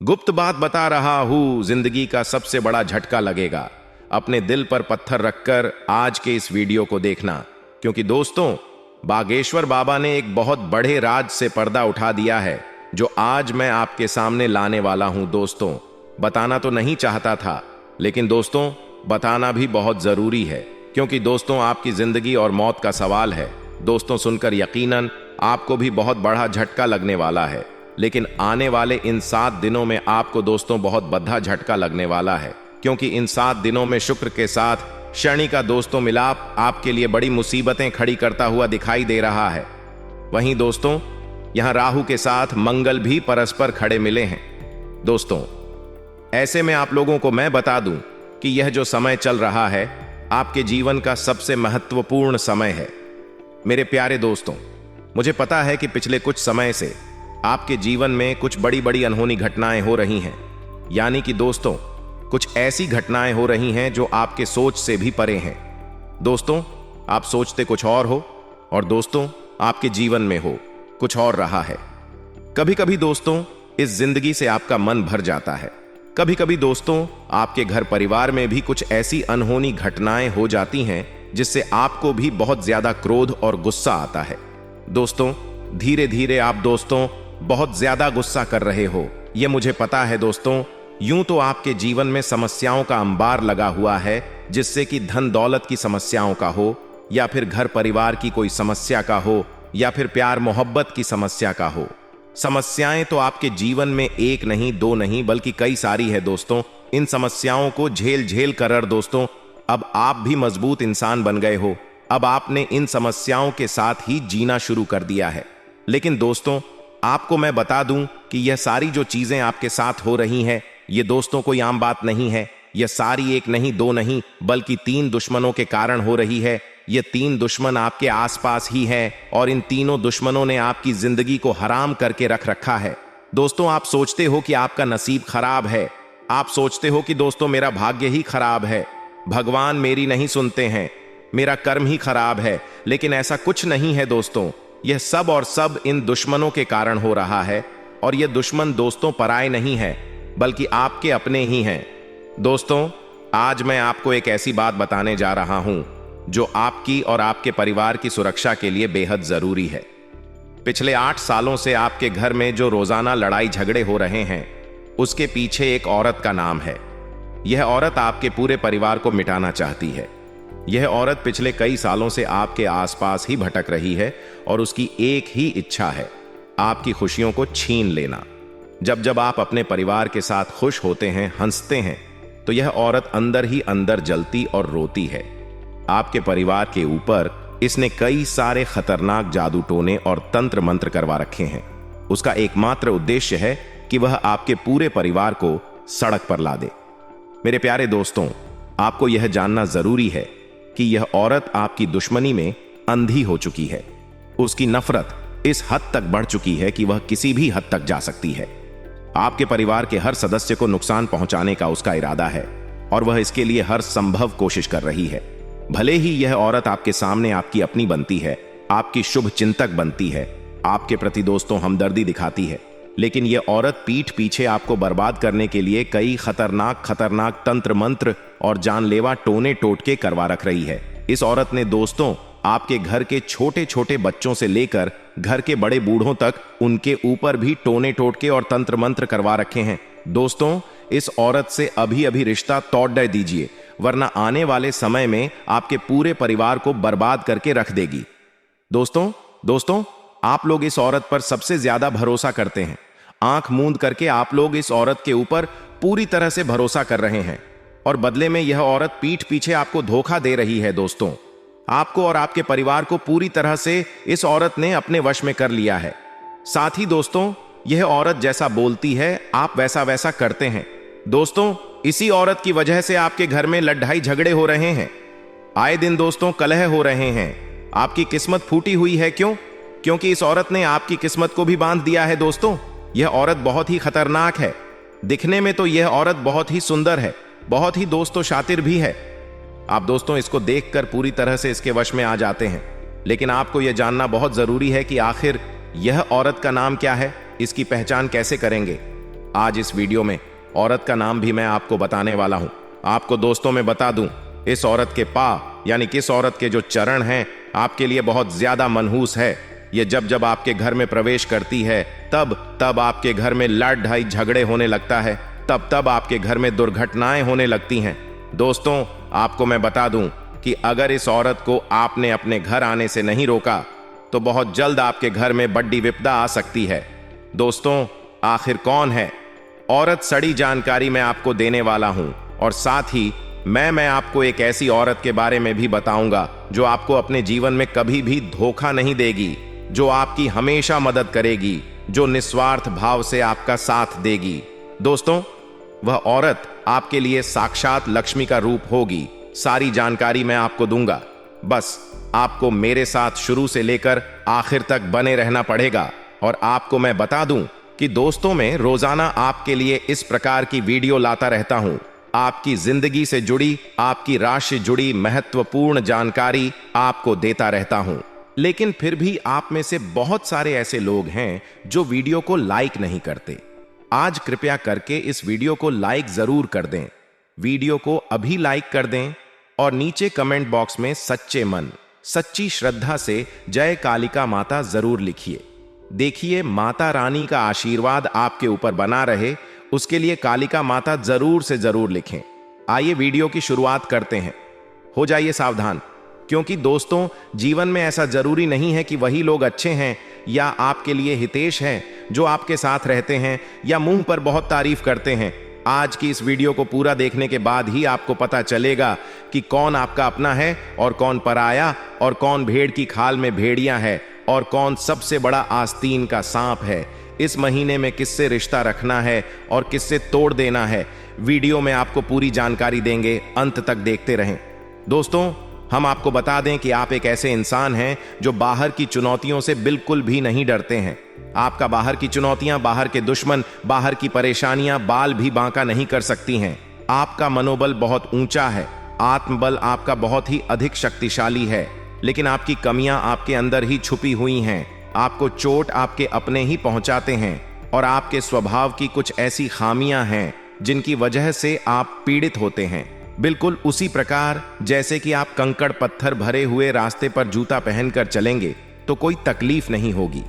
गुप्त बात बता रहा हूं, जिंदगी का सबसे बड़ा झटका लगेगा। अपने दिल पर पत्थर रखकर आज के इस वीडियो को देखना, क्योंकि दोस्तों, बागेश्वर बाबा ने एक बहुत बड़े राज से पर्दा उठा दिया है, जो आज मैं आपके सामने लाने वाला हूं। दोस्तों, बताना तो नहीं चाहता था, लेकिन दोस्तों, बताना भी बहुत जरूरी है, क्योंकि दोस्तों, आपकी जिंदगी और मौत का सवाल है। दोस्तों, सुनकर यकीनन आपको भी बहुत बड़ा झटका लगने वाला है, लेकिन आने वाले इन 7 दिनों में आपको दोस्तों बहुत बड़ा झटका लगने वाला है, क्योंकि इन 7 दिनों में शुक्र के साथ शनि का दोस्तों मिलाप आपके लिए बड़ी मुसीबतें खड़ी करता हुआ दिखाई दे रहा है। वहीं दोस्तों, यहां राहु के साथ मंगल भी परस्पर खड़े मिले हैं। दोस्तों, ऐसे में आप लोगों को मैं बता दूं कि यह जो समय चल रहा है, आपके जीवन का सबसे महत्वपूर्ण समय है। मेरे प्यारे दोस्तों, मुझे पता है कि पिछले कुछ समय से आपके जीवन में कुछ बड़ी बड़ी अनहोनी घटनाएं हो रही हैं, यानी कि दोस्तों, कुछ ऐसी घटनाएं हो रही हैं जो आपके सोच से भी परे हैं। दोस्तों, आप सोचते कुछ और हो और दोस्तों, आपके जीवन में हो कुछ और रहा है। कभी कभी दोस्तों, इस जिंदगी से आपका मन भर जाता है। कभी कभी दोस्तों, आपके घर परिवार में भी कुछ ऐसी अनहोनी घटनाएं हो जाती हैं जिससे आपको भी बहुत ज्यादा क्रोध और गुस्सा आता है। दोस्तों, धीरे धीरे आप दोस्तों बहुत ज्यादा गुस्सा कर रहे हो, यह मुझे पता है। दोस्तों, यूं तो आपके जीवन में समस्याओं का अंबार लगा हुआ है, जिससे कि धन दौलत की समस्याओं का हो, या फिर घर परिवार की कोई समस्या का हो, या फिर प्यार मोहब्बत की समस्या का हो। समस्याएं तो आपके जीवन में एक नहीं, दो नहीं, बल्कि कई सारी है। दोस्तों, इन समस्याओं को झेल झेल कर दोस्तों, अब आप भी मजबूत इंसान बन गए हो। अब आपने इन समस्याओं के साथ ही जीना शुरू कर दिया है। लेकिन दोस्तों, आपको मैं बता दूं कि यह सारी जो चीजें आपके साथ हो रही हैं, ये दोस्तों कोई आम बात नहीं है। यह सारी एक नहीं, दो नहीं, बल्कि 3 दुश्मनों के कारण हो रही है। ये 3 दुश्मन आपके आसपास ही हैं, और इन तीनों दुश्मनों ने आपकी जिंदगी को हराम करके रख रखा है। दोस्तों, आप सोचते हो कि आपका नसीब खराब है। आप सोचते हो कि दोस्तों, मेरा भाग्य ही खराब है, भगवान मेरी नहीं सुनते हैं, मेरा कर्म ही खराब है। लेकिन ऐसा कुछ नहीं है दोस्तों, यह सब और सब इन दुश्मनों के कारण हो रहा है। और ये दुश्मन दोस्तों पराए नहीं है, बल्कि आपके अपने ही हैं। दोस्तों, आज मैं आपको एक ऐसी बात बताने जा रहा हूं जो आपकी और आपके परिवार की सुरक्षा के लिए बेहद जरूरी है। पिछले 8 सालों से आपके घर में जो रोजाना लड़ाई झगड़े हो रहे हैं, उसके पीछे एक औरत का नाम है। यह औरत आपके पूरे परिवार को मिटाना चाहती है। यह औरत पिछले कई सालों से आपके आसपास ही भटक रही है, और उसकी एक ही इच्छा है, आपकी खुशियों को छीन लेना। जब जब आप अपने परिवार के साथ खुश होते हैं, हंसते हैं, तो यह औरत अंदर ही अंदर जलती और रोती है। आपके परिवार के ऊपर इसने कई सारे खतरनाक जादू टोने और तंत्र मंत्र करवा रखे हैं। उसका एकमात्र उद्देश्य है कि वह आपके पूरे परिवार को सड़क पर ला दे। मेरे प्यारे दोस्तों, आपको यह जानना जरूरी है कि यह औरत आपकी दुश्मनी में अंधी हो चुकी है। उसकी नफरत इस हद तक बढ़ चुकी है कि वह किसी भी हद तक जा सकती है। आपके परिवार के हर सदस्य को नुकसान पहुंचाने का उसका इरादा है, और वह इसके लिए हर संभव कोशिश कर रही है। भले ही यह औरत आपके सामने आपकी अपनी बनती है, आपकी शुभ चिंतक बनती है, आपके प्रति दोस्तों हमदर्दी दिखाती है, लेकिन यह औरत पीठ पीछे आपको बर्बाद करने के लिए कई खतरनाक तंत्र मंत्र और जानलेवा टोने टोटके करवा रख रही है। इस औरत ने दोस्तों आपके घर के छोटे छोटे बच्चों से लेकर घर के बड़े बूढ़ों तक उनके ऊपर भी टोने टोटके और तंत्र मंत्र करवा रखे हैं। दोस्तों, इस औरत से अभी अभी रिश्ता तोड़ दीजिए, वरना आने वाले समय में आपके पूरे परिवार को बर्बाद करके रख देगी। दोस्तों, आप लोग इस औरत पर सबसे ज्यादा भरोसा करते हैं। आंख मूंद करके आप लोग इस औरत के ऊपर पूरी तरह से भरोसा कर रहे हैं, और बदले में यह औरत पीठ पीछे आपको धोखा दे रही है। दोस्तों, आपको और आपके परिवार को पूरी तरह से इस औरत ने अपने वश में कर लिया है। साथ ही दोस्तों, यह औरत जैसा बोलती है, आप वैसा वैसा करते हैं। दोस्तों, इसी औरत की वजह से आपके घर में लड़ाई झगड़े हो रहे हैं। आए दिन दोस्तों कलह हो रहे हैं। आपकी किस्मत फूटी हुई है। क्यों? क्योंकि इस औरत ने आपकी किस्मत को भी बांध दिया है। दोस्तों, यह औरत बहुत ही खतरनाक है। दिखने में तो यह औरत बहुत ही सुंदर है, बहुत ही दोस्तों शातिर भी है। आप दोस्तों इसको देखकर पूरी तरह से इसके वश में आ जाते हैं। लेकिन आपको यह जानना बहुत जरूरी है कि आखिर यह औरत का नाम क्या है, इसकी पहचान कैसे करेंगे। आज इस वीडियो में औरत का नाम भी मैं आपको बताने वाला हूं। आपको दोस्तों मैं बता दूं, इस औरत के पा यानी किस औरत के जो चरण हैं आपके लिए बहुत ज्यादा मनहूस है। ये जब जब आपके घर में प्रवेश करती है तब तब आपके घर में लड़ाई झगड़े होने लगता है, तब तब आपके घर में दुर्घटनाएं होने लगती हैं। दोस्तों आपको मैं बता दूं कि अगर इस औरत को आपने अपने घर आने से नहीं रोका तो बहुत जल्द आपके घर में बड़ी विपदा आ सकती है। दोस्तों आखिर कौन है औरत, सड़ी जानकारी मैं आपको देने वाला हूं और साथ ही मैं आपको एक ऐसी औरत के बारे में भी बताऊंगा जो आपको अपने जीवन में कभी भी धोखा नहीं देगी, जो आपकी हमेशा मदद करेगी, जो निस्वार्थ भाव से आपका साथ देगी। दोस्तों वह औरत आपके लिए साक्षात लक्ष्मी का रूप होगी। सारी जानकारी मैं आपको दूंगा, बस आपको मेरे साथ शुरू से लेकर आखिर तक बने रहना पड़ेगा। और आपको मैं बता दूं कि दोस्तों मैं रोजाना आपके लिए इस प्रकार की वीडियो लाता रहता हूं। आपकी जिंदगी से जुड़ी, आपकी राशि जुड़ी महत्वपूर्ण जानकारी आपको देता रहता हूं। लेकिन फिर भी आप में से बहुत सारे ऐसे लोग हैं जो वीडियो को लाइक नहीं करते। आज कृपया करके इस वीडियो को लाइक जरूर कर दें। वीडियो को अभी लाइक कर दें और नीचे कमेंट बॉक्स में सच्चे मन, सच्ची श्रद्धा से जय कालिका माता जरूर लिखिए। देखिए माता रानी का आशीर्वाद आपके ऊपर बना रहे, उसके लिए कालिका माता जरूर से जरूर लिखें। आइए वीडियो की शुरुआत करते हैं। हो जाइए सावधान, क्योंकि दोस्तों जीवन में ऐसा जरूरी नहीं है कि वही लोग अच्छे हैं या आपके लिए हितेश हैं जो आपके साथ रहते हैं या मुंह पर बहुत तारीफ करते हैं। आज की इस वीडियो को पूरा देखने के बाद ही आपको पता चलेगा कि कौन आपका अपना है और कौन पराया, और कौन भेड़ की खाल में भेड़िया है और कौन सबसे बड़ा आस्तीन का सांप है। इस महीने में किससे रिश्ता रखना है और किससे तोड़ देना है, वीडियो में आपको पूरी जानकारी देंगे, अंत तक देखते रहें। दोस्तों हम आपको बता दें कि आप एक ऐसे इंसान हैं जो बाहर की चुनौतियों से बिल्कुल भी नहीं डरते हैं। आपका बाहर की चुनौतियां, बाहर के दुश्मन, बाहर की परेशानियां बाल भी बांका नहीं कर सकती हैं। आपका मनोबल बहुत ऊंचा है, आत्मबल आपका बहुत ही अधिक शक्तिशाली है, लेकिन आपकी कमियां आपके अंदर ही छुपी हुई हैं। आपको चोट आपके अपने ही पहुंचाते हैं और आपके स्वभाव की कुछ ऐसी खामियां हैं जिनकी वजह से आप पीड़ित होते हैं। बिल्कुल उसी प्रकार जैसे कि आप कंकड़ पत्थर भरे हुए रास्ते पर जूता पहनकर चलेंगे तो कोई तकलीफ नहीं होगी,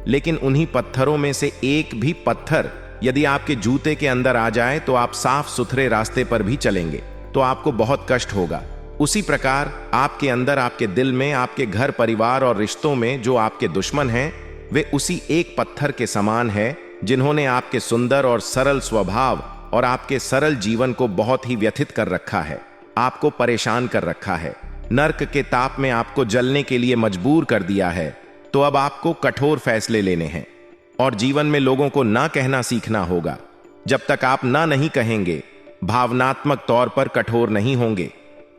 लेकिन उन्हीं पत्थरों में से एक भी पत्थर यदि आपके जूते के अंदर आ जाए तो आप साफ सुथरे रास्ते पर भी चलेंगे तो आपको बहुत कष्ट होगा। उसी प्रकार आपके अंदर, आपके दिल में, आपके घर परिवार और रिश्तों में जो आपके दुश्मन हैं वे उसी एक पत्थर के समान है जिन्होंने आपके सुंदर और सरल स्वभाव और आपके सरल जीवन को बहुत ही व्यथित कर रखा है, आपको परेशान कर रखा है, नर्क के ताप में आपको जलने के लिए मजबूर कर दिया है। तो अब आपको कठोर फैसले लेने हैं और जीवन में लोगों को ना कहना सीखना होगा। जब तक आप ना नहीं कहेंगे, भावनात्मक तौर पर कठोर नहीं होंगे,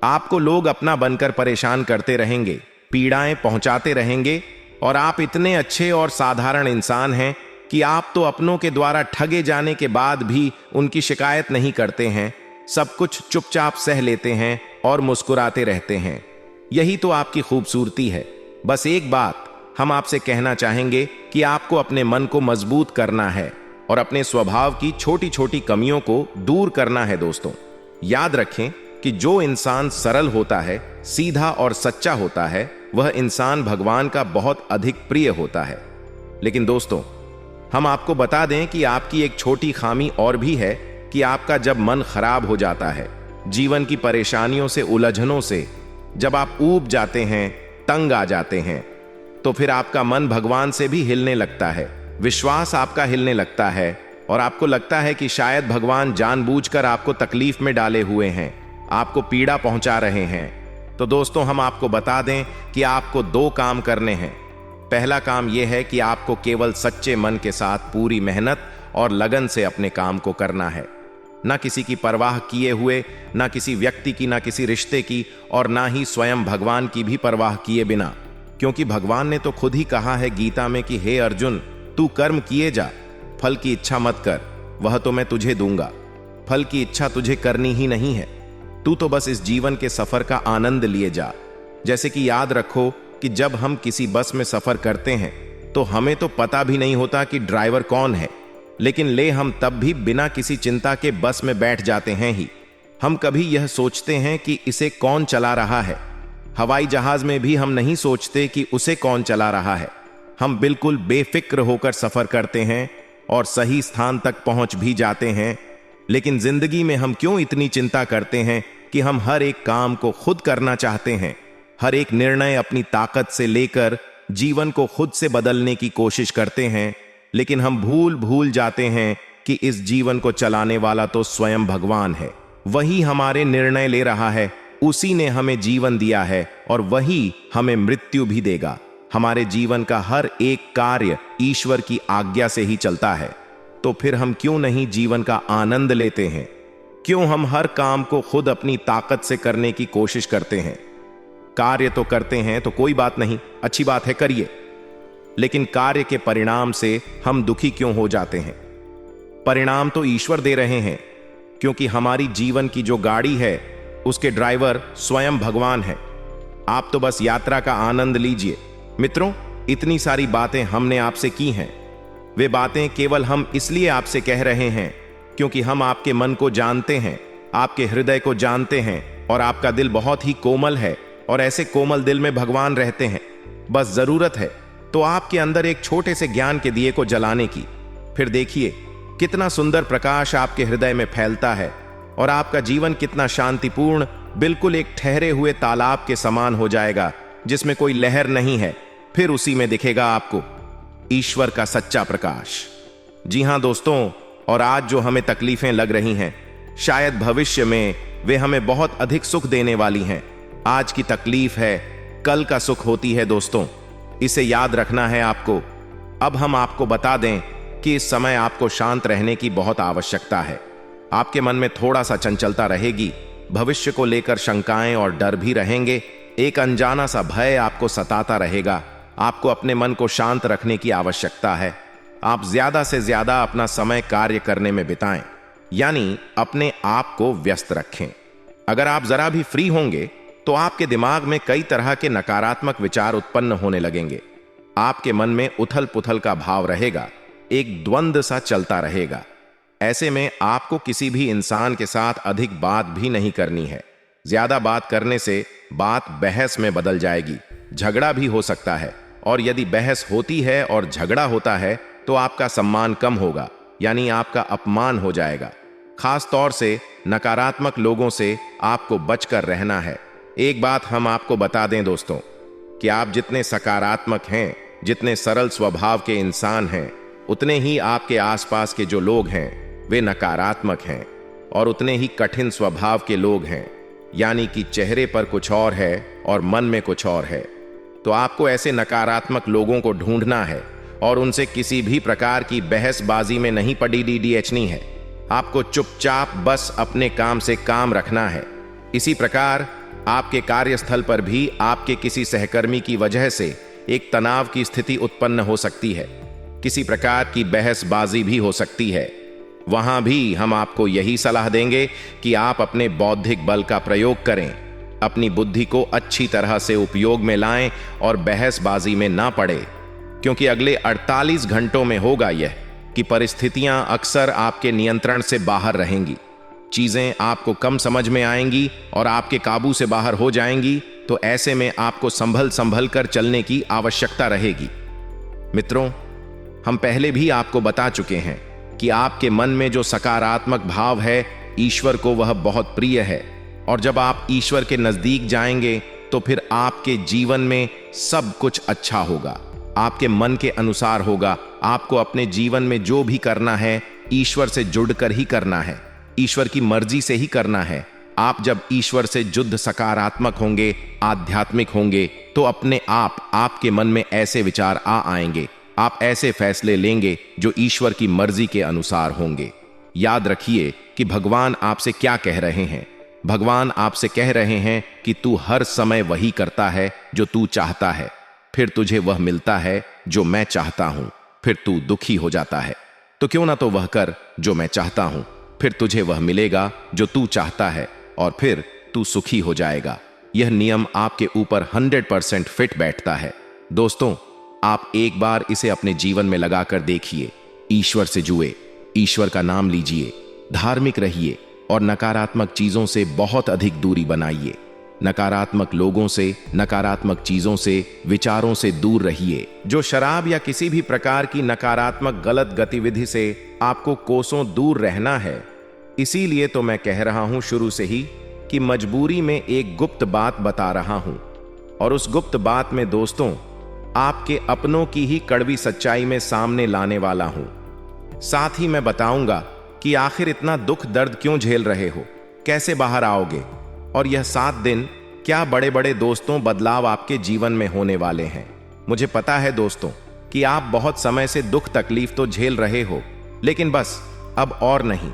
आपको लोग अपना बनकर परेशान करते रहेंगे, पीड़ाएं पहुंचाते रहेंगे और आप इतने अच्छे और साधारण इंसान हैं कि आप तो अपनों के द्वारा ठगे जाने के बाद भी उनकी शिकायत नहीं करते हैं, सब कुछ चुपचाप सह लेते हैं और मुस्कुराते रहते हैं। यही तो आपकी खूबसूरती है। बस एक बात हम आपसे कहना चाहेंगे कि आपको अपने मन को मजबूत करना है और अपने स्वभाव की छोटी छोटी कमियों को दूर करना है। दोस्तों याद रखें कि जो इंसान सरल होता है, सीधा और सच्चा होता है, वह इंसान भगवान का बहुत अधिक प्रिय होता है। लेकिन दोस्तों हम आपको बता दें कि आपकी एक छोटी खामी और भी है कि आपका जब मन खराब हो जाता है, जीवन की परेशानियों से, उलझनों से जब आप ऊब जाते हैं, तंग आ जाते हैं, तो फिर आपका मन भगवान से भी हिलने लगता है, विश्वास आपका हिलने लगता है और आपको लगता है कि शायद भगवान जानबूझकर आपको तकलीफ में डाले हुए हैं, आपको पीड़ा पहुंचा रहे हैं। तो दोस्तों हम आपको बता दें कि आपको दो काम करने हैं। पहला काम यह है कि आपको केवल सच्चे मन के साथ पूरी मेहनत और लगन से अपने काम को करना है, ना किसी की परवाह किए हुए, ना किसी व्यक्ति की, ना किसी रिश्ते की और ना ही स्वयं भगवान की भी परवाह किए बिना, क्योंकि भगवान ने तो खुद ही कहा है गीता में कि हे अर्जुन, तू कर्म किए जा, फल की इच्छा मत कर, वह तो मैं तुझे दूंगा। फल की इच्छा तुझे करनी ही नहीं है, तू तो बस इस जीवन के सफर का आनंद लिए जा। जैसे कि याद रखो कि जब हम किसी बस में सफर करते हैं तो हमें तो पता भी नहीं होता कि ड्राइवर कौन है, लेकिन ले हम तब भी बिना किसी चिंता के बस में बैठ जाते हैं ही। हम कभी यह सोचते हैं कि इसे कौन चला रहा है। हवाई जहाज में भी हम नहीं सोचते कि उसे कौन चला रहा है। हम बिल्कुल बेफिक्र होकर सफर करते हैं और सही स्थान तक पहुंच भी जाते हैं। लेकिन जिंदगी में हम क्यों इतनी चिंता करते हैं कि हम हर एक काम को खुद करना चाहते हैं, हर एक निर्णय अपनी ताकत से लेकर जीवन को खुद से बदलने की कोशिश करते हैं। लेकिन हम भूल जाते हैं कि इस जीवन को चलाने वाला तो स्वयं भगवान है। वही हमारे निर्णय ले रहा है, उसी ने हमें जीवन दिया है और वही हमें मृत्यु भी देगा। हमारे जीवन का हर एक कार्य ईश्वर की आज्ञा से ही चलता है। तो फिर हम क्यों नहीं जीवन का आनंद लेते हैं? क्यों हम हर काम को खुद अपनी ताकत से करने की कोशिश करते हैं? कार्य तो करते हैं तो कोई बात नहीं, अच्छी बात है, करिए। लेकिन कार्य के परिणाम से हम दुखी क्यों हो जाते हैं? परिणाम तो ईश्वर दे रहे हैं, क्योंकि हमारी जीवन की जो गाड़ी है उसके ड्राइवर स्वयं भगवान है। आप तो बस यात्रा का आनंद लीजिए। मित्रों, इतनी सारी बातें हमने आपसे की हैं। वे बातें केवल हम इसलिए आपसे कह रहे हैं क्योंकि हम आपके मन को जानते हैं, आपके हृदय को जानते हैं और आपका दिल बहुत ही कोमल है और ऐसे कोमल दिल में भगवान रहते हैं। बस जरूरत है तो आपके अंदर एक छोटे से ज्ञान के दिए को जलाने की। फिर देखिए कितना सुंदर प्रकाश आपके हृदय में फैलता है और आपका जीवन कितना शांतिपूर्ण, बिल्कुल एक ठहरे हुए तालाब के समान हो जाएगा जिसमें कोई लहर नहीं है। फिर उसी में दिखेगा आपको ईश्वर का सच्चा प्रकाश। जी हां दोस्तों, और आज जो हमें तकलीफें लग रही हैं, शायद भविष्य में वे हमें बहुत अधिक सुख देने वाली हैं। आज की तकलीफ है, कल का सुख होती है दोस्तों, इसे याद रखना है आपको। अब हम आपको बता दें कि इस समय आपको शांत रहने की बहुत आवश्यकता है। आपके मन में थोड़ा सा चंचलता रहेगी, भविष्य को लेकर शंकाएं और डर भी रहेंगे, एक अनजाना सा भय आपको सताता रहेगा। आपको अपने मन को शांत रखने की आवश्यकता है। आप ज्यादा से ज्यादा अपना समय कार्य करने में बिताएं, यानी अपने आप को व्यस्त रखें। अगर आप जरा भी फ्री होंगे तो आपके दिमाग में कई तरह के नकारात्मक विचार उत्पन्न होने लगेंगे। आपके मन में उथल पुथल का भाव रहेगा, एक द्वंद्व सा चलता रहेगा। ऐसे में आपको किसी भी इंसान के साथ अधिक बात भी नहीं करनी है। ज्यादा बात करने से बात बहस में बदल जाएगी, झगड़ा भी हो सकता है। और यदि बहस होती है और झगड़ा होता है तो आपका सम्मान कम होगा, यानी आपका अपमान हो जाएगा। खास तौर से नकारात्मक लोगों से आपको बचकर रहना है। एक बात हम आपको बता दें दोस्तों, कि आप जितने सकारात्मक हैं, जितने सरल स्वभाव के इंसान हैं, उतने ही आपके आसपास के जो लोग हैं वे नकारात्मक हैं और उतने ही कठिन स्वभाव के लोग हैं, यानी कि चेहरे पर कुछ और है और मन में कुछ और है। तो आपको ऐसे नकारात्मक लोगों को ढूंढना है और उनसे किसी भी प्रकार की बहसबाजी में नहीं पड़नी है। आपको चुपचाप बस अपने काम से काम रखना है। इसी प्रकार आपके कार्यस्थल पर भी आपके किसी सहकर्मी की वजह से एक तनाव की स्थिति उत्पन्न हो सकती है, किसी प्रकार की बहसबाजी भी हो सकती है। वहां भी हम आपको यही सलाह देंगे कि आप अपने बौद्धिक बल का प्रयोग करें, अपनी बुद्धि को अच्छी तरह से उपयोग में लाएं और बहसबाजी में ना पड़े, क्योंकि अगले 48 घंटों में होगा यह कि परिस्थितियां अक्सर आपके नियंत्रण से बाहर रहेंगी। चीजें आपको कम समझ में आएंगी और आपके काबू से बाहर हो जाएंगी। तो ऐसे में आपको संभल कर चलने की आवश्यकता रहेगी। मित्रों, हम पहले भी आपको बता चुके हैं कि आपके मन में जो सकारात्मक भाव है, ईश्वर को वह बहुत प्रिय है। और जब आप ईश्वर के नजदीक जाएंगे तो फिर आपके जीवन में सब कुछ अच्छा होगा, आपके मन के अनुसार होगा। आपको अपने जीवन में जो भी करना है ईश्वर से जुड़कर ही करना है, ईश्वर की मर्जी से ही करना है। आप जब ईश्वर से जुड़ सकारात्मक होंगे, आध्यात्मिक होंगे, तो अपने आप आपके मन में ऐसे विचार आएंगे, आप ऐसे फैसले लेंगे जो ईश्वर की मर्जी के अनुसार होंगे। याद रखिए कि भगवान आपसे क्या कह रहे हैं। भगवान आपसे कह रहे हैं कि तू हर समय वही करता है जो तू चाहता है, फिर तुझे वह मिलता है जो मैं चाहता हूं, फिर तू दुखी हो जाता है। तो क्यों ना तो वह कर जो मैं चाहता हूं, फिर तुझे वह मिलेगा जो तू चाहता है और फिर तू सुखी हो जाएगा। यह नियम आपके ऊपर 100% फिट बैठता है। दोस्तों, आप एक बार इसे अपने जीवन में लगाकर देखिए। ईश्वर से जुए, ईश्वर का नाम लीजिए, धार्मिक रहिए और नकारात्मक चीजों से बहुत अधिक दूरी बनाइए। नकारात्मक लोगों से, नकारात्मक चीजों से, विचारों से दूर रहिए। जो शराब या किसी भी प्रकार की नकारात्मक गलत गतिविधि से आपको कोसों दूर रहना है। इसीलिए तो मैं कह रहा हूं शुरू से ही कि मजबूरी में एक गुप्त बात बता रहा हूं, और उस गुप्त बात में दोस्तों आपके अपनों की ही कड़वी सच्चाई में सामने लाने वाला हूं। साथ ही मैं बताऊंगा कि आखिर इतना दुख दर्द क्यों झेल रहे हो, कैसे बाहर आओगे, और यह 7 दिन क्या बड़े बड़े दोस्तों बदलाव आपके जीवन में होने वाले हैं। मुझे पता है दोस्तों कि आप बहुत समय से दुख तकलीफ तो झेल रहे हो, लेकिन बस अब और नहीं,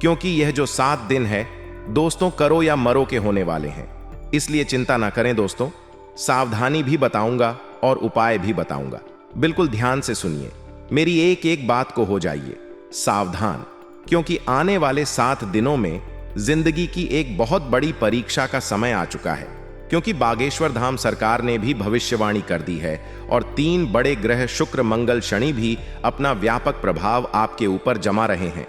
क्योंकि यह जो 7 दिन है दोस्तों करो या मरो के होने वाले हैं। इसलिए चिंता ना करें दोस्तों, सावधानी भी बताऊंगा और उपाय भी बताऊंगा। बिल्कुल ध्यान से सुनिए, मेरी एक एक बात को हो जाइए सावधान, क्योंकि आने वाले 7 दिनों में जिंदगी की एक बहुत बड़ी परीक्षा का समय आ चुका है। क्योंकि बागेश्वर धाम सरकार ने भी भविष्यवाणी कर दी है और 3 बड़े ग्रह शुक्र मंगल शनि भी अपना व्यापक प्रभाव आपके ऊपर जमा रहे हैं।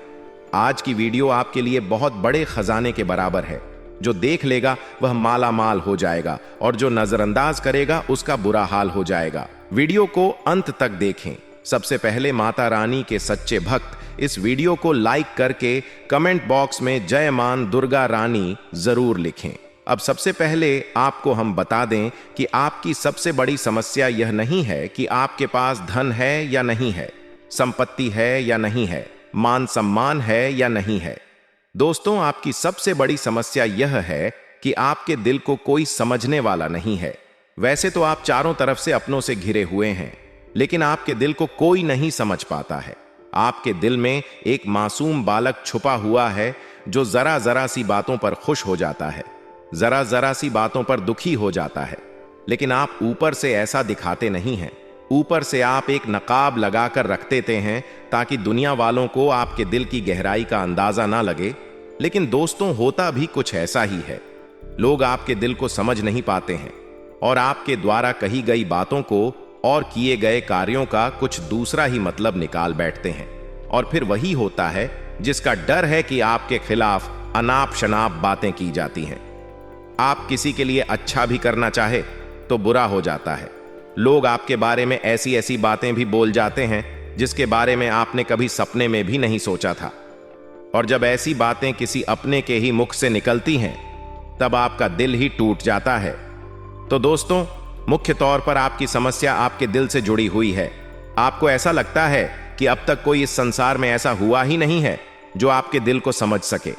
आज की वीडियो आपके लिए बहुत बड़े खजाने के बराबर है। जो देख लेगा वह माला माल हो जाएगा और जो नजरअंदाज करेगा उसका बुरा हाल हो जाएगा। वीडियो को अंत तक देखें। सबसे पहले माता रानी के सच्चे भक्त इस वीडियो को लाइक करके कमेंट बॉक्स में जय मान दुर्गा रानी जरूर लिखें। अब सबसे पहले आपको हम बता दें कि आपकी सबसे बड़ी समस्या यह नहीं है कि आपके पास धन है या नहीं है, संपत्ति है या नहीं है, मान सम्मान है या नहीं है। दोस्तों आपकी सबसे बड़ी समस्या यह है कि आपके दिल को कोई समझने वाला नहीं है। वैसे तो आप चारों तरफ से अपनों से घिरे हुए हैं, लेकिन आपके दिल को कोई नहीं समझ पाता है। आपके दिल में एक मासूम बालक छुपा हुआ है जो जरा जरा सी बातों पर खुश हो जाता है, जरा जरा सी बातों पर दुखी हो जाता है। लेकिन आप ऊपर से ऐसा दिखाते नहीं हैं। ऊपर से आप एक नकाब लगाकर रख देते हैं ताकि दुनिया वालों को आपके दिल की गहराई का अंदाजा ना लगे। लेकिन दोस्तों होता भी कुछ ऐसा ही है। लोग आपके दिल को समझ नहीं पाते हैं और आपके द्वारा कही गई बातों को और किए गए कार्यों का कुछ दूसरा ही मतलब निकाल बैठते हैं। और फिर वही होता है जिसका डर है कि आपके खिलाफ अनाप शनाप बातें की जाती हैं। आप किसी के लिए अच्छा भी करना चाहे तो बुरा हो जाता है। लोग आपके बारे में ऐसी ऐसी बातें भी बोल जाते हैं जिसके बारे में आपने कभी सपने में भी नहीं सोचा था। और जब ऐसी बातें किसी अपने के ही मुख से निकलती हैं तब आपका दिल ही टूट जाता है। तो दोस्तों मुख्य तौर पर आपकी समस्या आपके दिल से जुड़ी हुई है। आपको ऐसा लगता है कि अब तक कोई इस संसार में ऐसा हुआ ही नहीं है जो आपके दिल को समझ सके।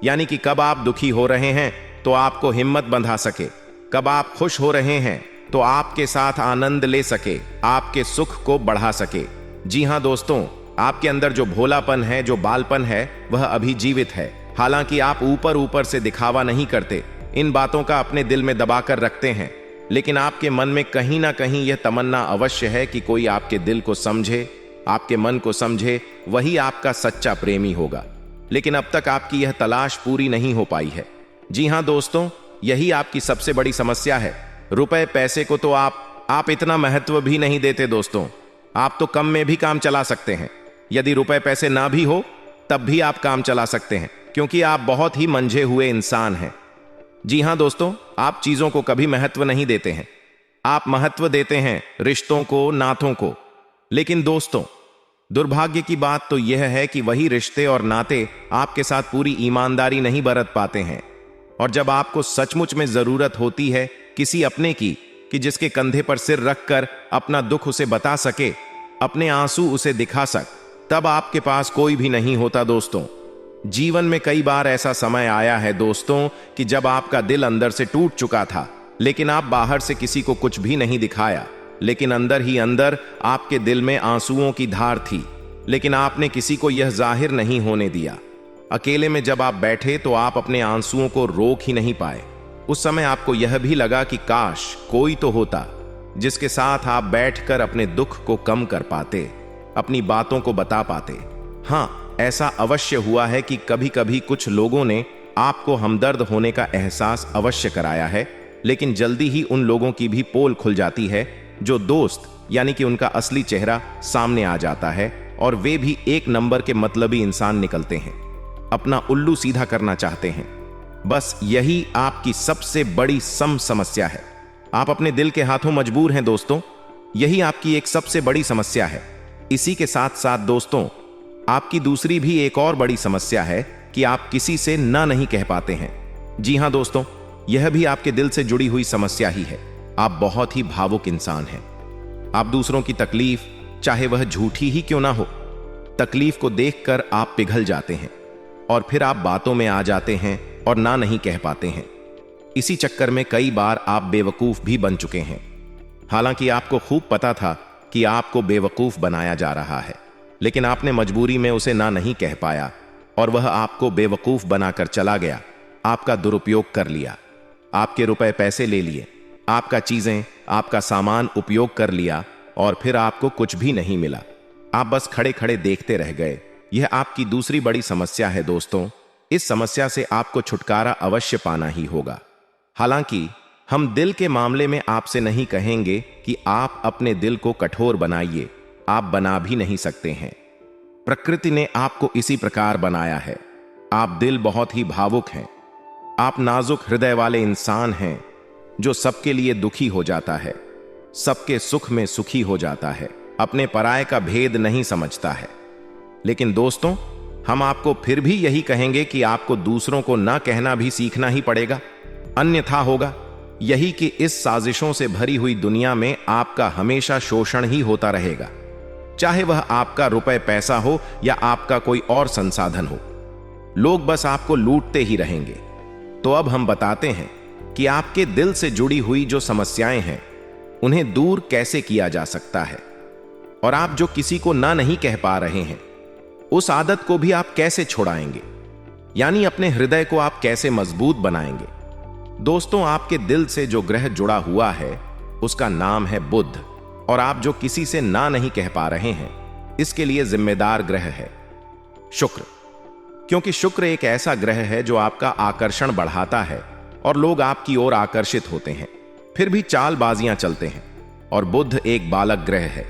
यानी कि कब आप दुखी हो रहे हैं तो आपको हिम्मत बंधा सके, कब आप खुश हो रहे हैं तो आपके साथ आनंद ले सके, आपके सुख को बढ़ा सके। जी हां दोस्तों, आपके अंदर जो भोलापन है, जो बालपन है, वह अभी जीवित है। हालांकि आप ऊपर ऊपर से दिखावा नहीं करते, इन बातों का अपने दिल में दबाकर रखते हैं, लेकिन आपके मन में कहीं ना कहीं यह तमन्ना अवश्य है कि कोई आपके दिल को समझे, आपके मन को समझे, वही आपका सच्चा प्रेमी होगा। लेकिन अब तक आपकी यह तलाश पूरी नहीं हो पाई है। जी हां दोस्तों, यही आपकी सबसे बड़ी समस्या है। रुपए पैसे को तो आप इतना महत्व भी नहीं देते दोस्तों। आप तो कम में भी काम चला सकते हैं। यदि रुपए पैसे ना भी हो तब भी आप काम चला सकते हैं, क्योंकि आप बहुत ही मंझे हुए इंसान हैं। जी हां दोस्तों, आप चीजों को कभी महत्व नहीं देते हैं। आप महत्व देते हैं रिश्तों को, नातों को। लेकिन दोस्तों दुर्भाग्य की बात तो यह है कि वही रिश्ते और नाते आपके साथ पूरी ईमानदारी नहीं बरत पाते हैं। और जब आपको सचमुच में जरूरत होती है किसी अपने की, कि जिसके कंधे पर सिर रखकर अपना दुख उसे बता सके, अपने आंसू उसे दिखा सक, तब आपके पास कोई भी नहीं होता दोस्तों। जीवन में कई बार ऐसा समय आया है दोस्तों कि जब आपका दिल अंदर से टूट चुका था, लेकिन आप बाहर से किसी को कुछ भी नहीं दिखाया, लेकिन अंदर ही अंदर आपके दिल में आंसुओं की धार थी, लेकिन आपने किसी को यह जाहिर नहीं होने दिया। अकेले में जब आप बैठे तो आप अपने आंसुओं को रोक ही नहीं पाए। उस समय आपको यह भी लगा कि काश कोई तो होता जिसके साथ आप बैठकर अपने दुख को कम कर पाते, अपनी बातों को बता पाते। हाँ, ऐसा अवश्य हुआ है कि कभी कभी कुछ लोगों ने आपको हमदर्द होने का एहसास अवश्य कराया है, लेकिन जल्दी ही उन लोगों की भी पोल खुल जाती है जो दोस्त यानी कि उनका असली चेहरा सामने आ जाता है और वे भी एक नंबर के मतलबी इंसान निकलते हैं, अपना उल्लू सीधा करना चाहते हैं। बस यही आपकी सबसे बड़ी समस्या है। आप अपने दिल के हाथों मजबूर हैं दोस्तों, यही आपकी एक सबसे बड़ी समस्या है। इसी के साथ साथ दोस्तों, आपकी दूसरी भी एक और बड़ी समस्या है कि आप किसी से ना नहीं कह पाते हैं। जी हां दोस्तों, यह भी आपके दिल से जुड़ी हुई समस्या ही है। आप बहुत ही भावुक इंसान हैं। आप दूसरों की तकलीफ, चाहे वह झूठी ही क्यों ना हो, तकलीफ को देखकर आप पिघल जाते हैं और फिर आप बातों में आ जाते हैं और ना नहीं कह पाते हैं। इसी चक्कर में कई बार आप बेवकूफ भी बन चुके हैं। हालांकि आपको खूब पता था कि आपको बेवकूफ बनाया जा रहा है, लेकिन आपने मजबूरी में उसे ना नहीं कह पाया और वह आपको बेवकूफ बनाकर चला गया, आपका दुरुपयोग कर लिया, आपके रुपए पैसे ले लिए, आपका चीजें, आपका सामान उपयोग कर लिया और फिर आपको कुछ भी नहीं मिला। आप बस खड़े खड़े देखते रह गए। यह आपकी दूसरी बड़ी समस्या है दोस्तों। इस समस्या से आपको छुटकारा अवश्य पाना ही होगा। हालांकि हम दिल के मामले में आपसे नहीं कहेंगे कि आप अपने दिल को कठोर बनाइए, आप बना भी नहीं सकते हैं। प्रकृति ने आपको इसी प्रकार बनाया है। आप दिल बहुत ही भावुक हैं। आप नाजुक हृदय वाले इंसान हैं जो सबके लिए दुखी हो जाता है, सबके सुख में सुखी हो जाता है, अपने पराये का भेद नहीं समझता है। लेकिन दोस्तों, हम आपको फिर भी यही कहेंगे कि आपको दूसरों को ना कहना भी सीखना ही पड़ेगा, अन्यथा होगा यही कि इस साजिशों से भरी हुई दुनिया में आपका हमेशा शोषण ही होता रहेगा, चाहे वह आपका रुपए पैसा हो या आपका कोई और संसाधन हो। लोग बस आपको लूटते ही रहेंगे। तो अब हम बताते हैं कि आपके दिल से जुड़ी हुई जो समस्याएं हैं उन्हें दूर कैसे किया जा सकता है, और आप जो किसी को ना नहीं कह पा रहे हैं उस आदत को भी आप कैसे छुड़ाएंगे, यानी अपने हृदय को आप कैसे मजबूत बनाएंगे। दोस्तों, आपके दिल से जो ग्रह जुड़ा हुआ है उसका नाम है बुध, और आप जो किसी से ना नहीं कह पा रहे हैं इसके लिए जिम्मेदार ग्रह है शुक्र। क्योंकि शुक्र एक ऐसा ग्रह है जो आपका आकर्षण बढ़ाता है और लोग आपकी ओर आकर्षित होते हैं, फिर भी चालबाजियां चलते हैं। और बुध एक बालक ग्रह है।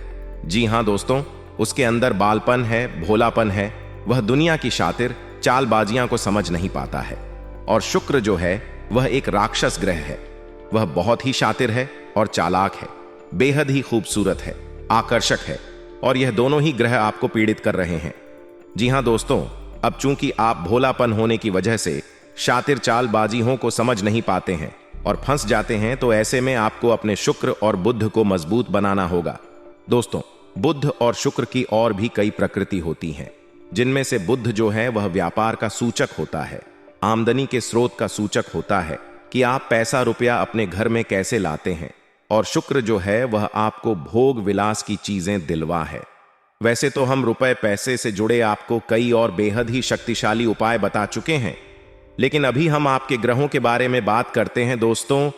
जी हां दोस्तों, उसके अंदर बालपन है, भोलापन है। वह दुनिया की शातिर चालबाजियां को समझ नहीं पाता है। और शुक्र जो है वह एक राक्षस ग्रह है। वह बहुत ही शातिर है और चालाक है, बेहद ही खूबसूरत है, आकर्षक है, और यह दोनों ही ग्रह आपको पीड़ित कर रहे हैं। जी हां दोस्तों, अब चूंकि आप भोलापन होने की वजह से शातिर चालबाजियों को समझ नहीं पाते हैं और फंस जाते हैं, तो ऐसे में आपको अपने शुक्र और बुध को मजबूत बनाना होगा। दोस्तों, बुध और शुक्र की और भी कई प्रकृति होती हैं, जिनमें से बुध जो है वह व्यापार का सूचक होता है, आमदनी के स्रोत का सूचक होता है कि आप पैसा रुपया अपने घर में कैसे लाते हैं। और शुक्र जो है वह आपको भोग विलास की चीजें दिलवा है। वैसे तो हम रुपए पैसे से जुड़े आपको कई और बेहद ही शक्तिशाली उपाय बता चुके हैं, लेकिन अभी हम आपके ग्रहों के बारे में बात करते हैं। दोस्तों,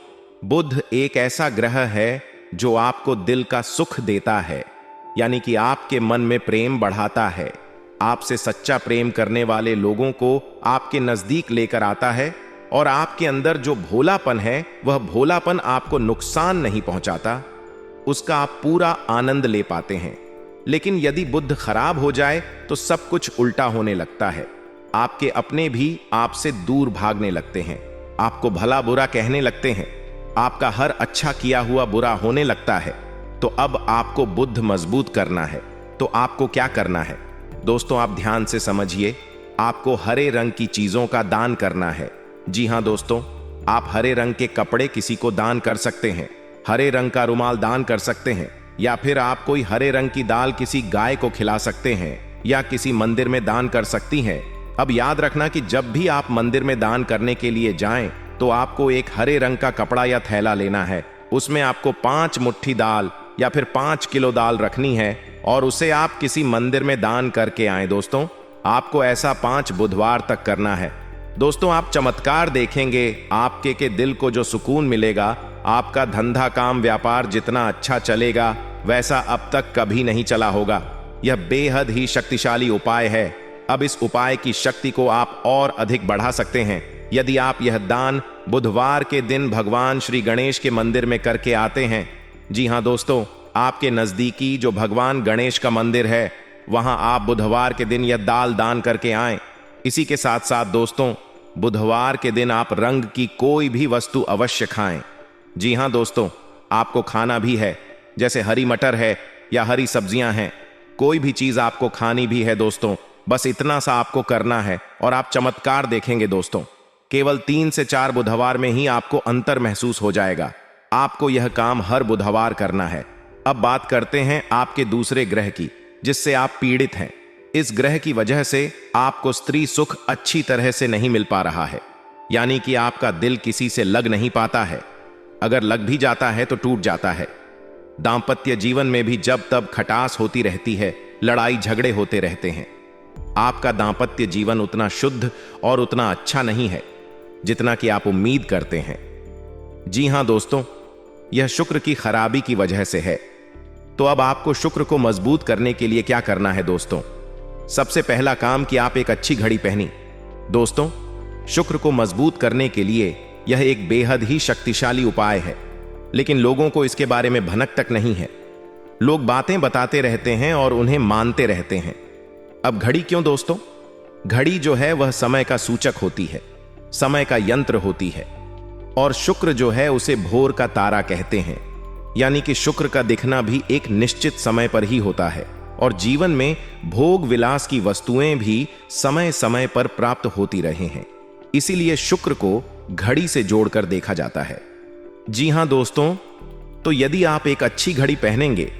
बुध एक ऐसा ग्रह है जो आपको दिल का सुख देता है, यानी कि आपके मन में प्रेम बढ़ाता है, आपसे सच्चा प्रेम करने वाले लोगों को आपके नजदीक लेकर आता है, और आपके अंदर जो भोलापन है वह भोलापन आपको नुकसान नहीं पहुंचाता, उसका आप पूरा आनंद ले पाते हैं। लेकिन यदि बुध खराब हो जाए तो सब कुछ उल्टा होने लगता है। आपके अपने भी आपसे दूर भागने लगते हैं, आपको भला बुरा कहने लगते हैं, आपका हर अच्छा किया हुआ बुरा होने लगता है। तो अब आपको बुध मजबूत करना है, तो आपको क्या करना है दोस्तों, आप ध्यान से समझिए। आपको हरे रंग की चीजों का दान करना है। जी हां दोस्तों, आप हरे रंग के कपड़े किसी को दान कर सकते हैं, हरे रंग का रुमाल दान कर सकते हैं, या फिर आप कोई हरे रंग की दाल किसी गाय को खिला सकते हैं या किसी मंदिर में दान कर सकती हैं। अब याद रखना कि जब भी आप मंदिर में दान करने के लिए जाएं तो आपको एक हरे रंग का कपड़ा या थैला लेना है। उसमें आपको 5 मुट्ठी दाल या फिर 5 किलो दाल रखनी है और उसे आप किसी मंदिर में दान करके आएं। दोस्तों, आपको ऐसा 5 बुधवार तक करना है। दोस्तों, आप चमत्कार देखेंगे, आपके के दिल को जो सुकून मिलेगा, आपका धंधा काम व्यापार जितना अच्छा चलेगा वैसा अब तक कभी नहीं चला होगा। यह बेहद ही शक्तिशाली उपाय है। अब इस उपाय की शक्ति को आप और अधिक बढ़ा सकते हैं यदि आप यह दान बुधवार के दिन भगवान श्री गणेश के मंदिर में करके आते हैं। जी हां दोस्तों, आपके नजदीकी जो भगवान गणेश का मंदिर है वहां आप बुधवार के दिन यह दाल दान करके आएं। इसी के साथ साथ दोस्तों, बुधवार के दिन आप रंग की कोई भी वस्तु अवश्य खाएं। जी हां दोस्तों, आपको खाना भी है, जैसे हरी मटर है या हरी सब्जियां हैं, कोई भी चीज आपको खानी भी है दोस्तों। बस इतना सा आपको करना है और आप चमत्कार देखेंगे दोस्तों। केवल 3 से 4 बुधवार में ही आपको अंतर महसूस हो जाएगा। आपको यह काम हर बुधवार करना है। अब बात करते हैं आपके दूसरे ग्रह की, जिससे आप पीड़ित हैं। इस ग्रह की वजह से आपको स्त्री सुख अच्छी तरह से नहीं मिल पा रहा है, यानी कि आपका दिल किसी से लग नहीं पाता है। अगर लग भी जाता है तो टूट जाता है। दांपत्य जीवन में भी जब तब खटास होती रहती है, लड़ाई झगड़े होते रहते हैं। आपका दांपत्य जीवन उतना शुद्ध और उतना अच्छा नहीं है जितना कि आप उम्मीद करते हैं। जी हां दोस्तों, यह शुक्र की खराबी की वजह से है। तो अब आपको शुक्र को मजबूत करने के लिए क्या करना है दोस्तों? सबसे पहला काम कि आप एक अच्छी घड़ी पहनी। दोस्तों, शुक्र को मजबूत करने के लिए यह एक बेहद ही शक्तिशाली उपाय है, लेकिन लोगों को इसके बारे में भनक तक नहीं है। लोग बातें बताते रहते हैं और उन्हें मानते रहते हैं। अब घड़ी क्यों दोस्तों? घड़ी जो है वह समय का सूचक होती है, समय का यंत्र होती है, और शुक्र जो है उसे भोर का तारा कहते हैं। यानी कि शुक्र का दिखना भी एक निश्चित समय पर ही होता है, और जीवन में भोग विलास की वस्तुएं भी समय समय पर प्राप्त होती रहे हैं। इसीलिए शुक्र को घड़ी से जोड़कर देखा जाता है। जी हां दोस्तों, तो यदि आप एक अच्छी घड़ी पहनेंगे,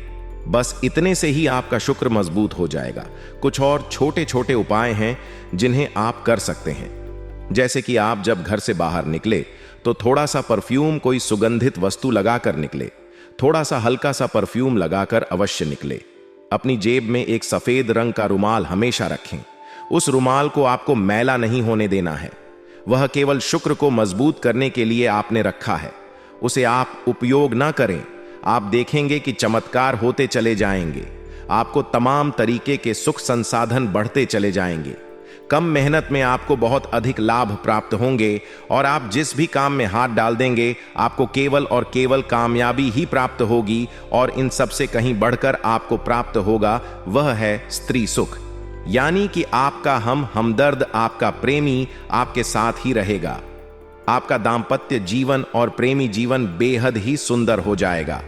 बस इतने से ही आपका शुक्र मजबूत हो जाएगा। कुछ और छोटे छोटे उपाय हैं जिन्हें आप कर सकते हैं। जैसे कि आप जब घर से बाहर निकले तो थोड़ा सा परफ्यूम, कोई सुगंधित वस्तु लगाकर निकले। थोड़ा सा हल्का सा परफ्यूम लगाकर अवश्य निकले। अपनी जेब में एक सफेद रंग का रुमाल हमेशा रखें। उस रुमाल को आपको मैला नहीं होने देना है। वह केवल शुक्र को मजबूत करने के लिए आपने रखा है। उसे आप उपयोग ना करें। आप देखेंगे कि चमत्कार होते चले जाएंगे। आपको तमाम तरीके के सुख संसाधन बढ़ते चले जाएंगे। कम मेहनत में आपको बहुत अधिक लाभ प्राप्त होंगे, और आप जिस भी काम में हाथ डाल देंगे आपको केवल और केवल कामयाबी ही प्राप्त होगी। और इन सब से कहीं बढ़कर आपको प्राप्त होगा वह है स्त्री सुख। यानी कि आपका हमदर्द, आपका प्रेमी आपके साथ ही रहेगा। आपका दांपत्य जीवन और प्रेमी जीवन बेहद ही सुंदर हो जाएगा।